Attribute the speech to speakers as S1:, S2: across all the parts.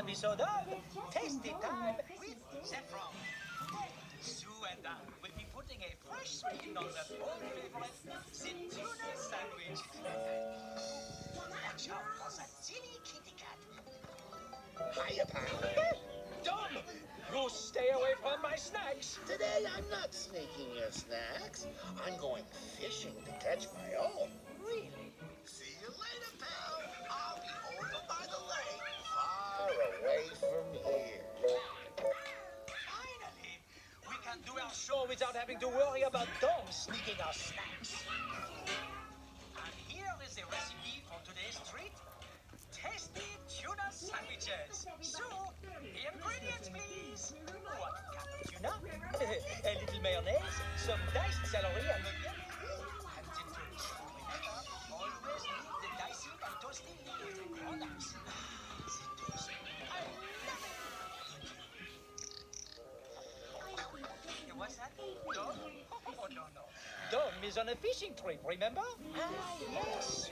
S1: episode of Tasty Time with ZeFronk. Sue and I will be putting a fresh spin on the old favorite, the tuna sandwich. Watch out for that silly kitty cat.
S2: Hiya, pal.
S1: Dom, you stay away from my snacks.
S2: Today I'm not sneaking your snacks. I'm going fishing to catch my own.
S1: Really?
S2: See you later, pal. I'll be over by the lake, far away from here.
S1: Finally, we can do our show without having to worry about Dom sneaking our snacks. And here is the recipe for today's treat. Tasty tuna sandwiches. So, the ingredients, please. 1 cup of tuna, a little mayonnaise, some diced celery and onion, and the toast. Remember, always leave the dicing and toasting with the grown-ups. The toast. I love it. What's that? Dom? Oh, no. Dom is on a fishing trip, remember? Ah, yes.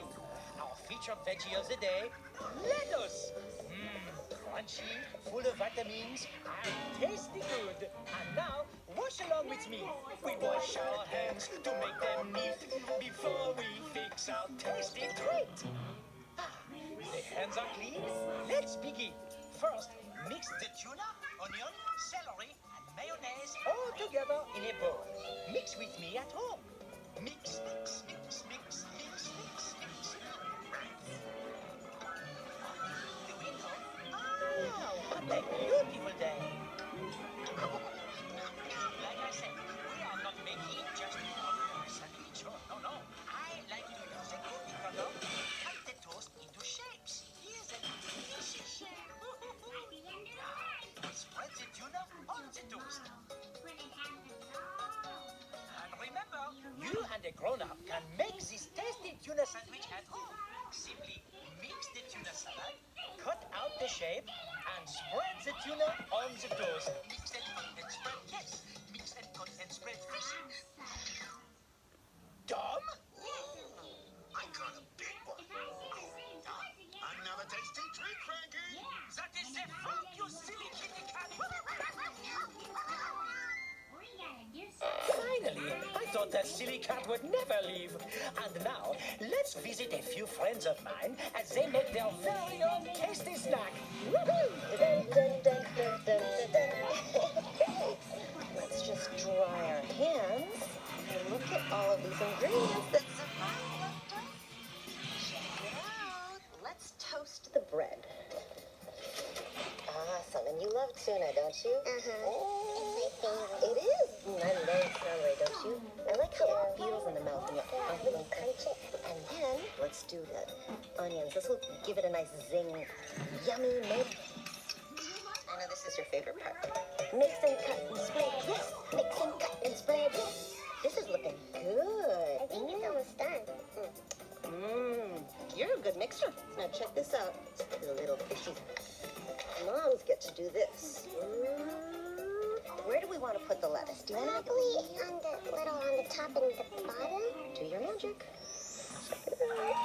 S1: Our featured veggie of the day, lettuce. Crunchy, full of vitamins, and tasty good. And now, wash along with me. We wash our hands to make them neat before we fix our tasty treat. The hands are clean. Let's begin. First, mix the tuna, onion, celery, and mayonnaise all together in a bowl. Mix with me at home. Mix, mix, mix, mix, mix, mix, mix. The window. Wow, what a beautiful day. Like I said, we are not making just a ordinary sandwich. Oh, no. I like to use a cookie cutter to cut the toast into shapes. Here's a delicious shape. Spread the tuna on the toast. And remember, you and a grown-up can make this tasty tuna sandwich at home. Simply mix the tuna salad, cut out the shape, and spread the tuna on the toast. Mix and cut and spread, yes. Mix and cut and spread fish. Dom?
S2: I got a big one. Another tasty treat, Frankie.
S1: That is ZeFronk, you silly kitty cat. Finally, I thought that silly cat would never leave. And now, let's visit a few friends of mine as they make their very own tasty snack.
S3: Let's just dry our hands and look at all of these ingredients that ZeFronk left us. Check it out. Let's toast the bread. Awesome. And you love tuna, don't you? Oh,
S4: It's my favorite.
S3: it is. I love celery, don't you? I like how it feels in the mouth. And then let's do the onions. This will give it a nice zing. Yummy mix. I know this is your favorite part. Mix and cut and spread. Yes. Mix and cut and spread. Yes. This is looking good.
S4: I think it's almost done.
S3: You're a good mixer. Now check this out. The little fishies. Moms get to do this. Where do we want to put the lettuce? Do you want to make
S4: Probably on the top and the bottom.
S3: Do your magic. Check it out.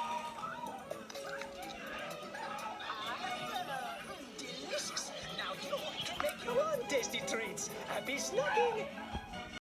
S1: Delicious. Now you can make your own tasty treats. Happy snacking.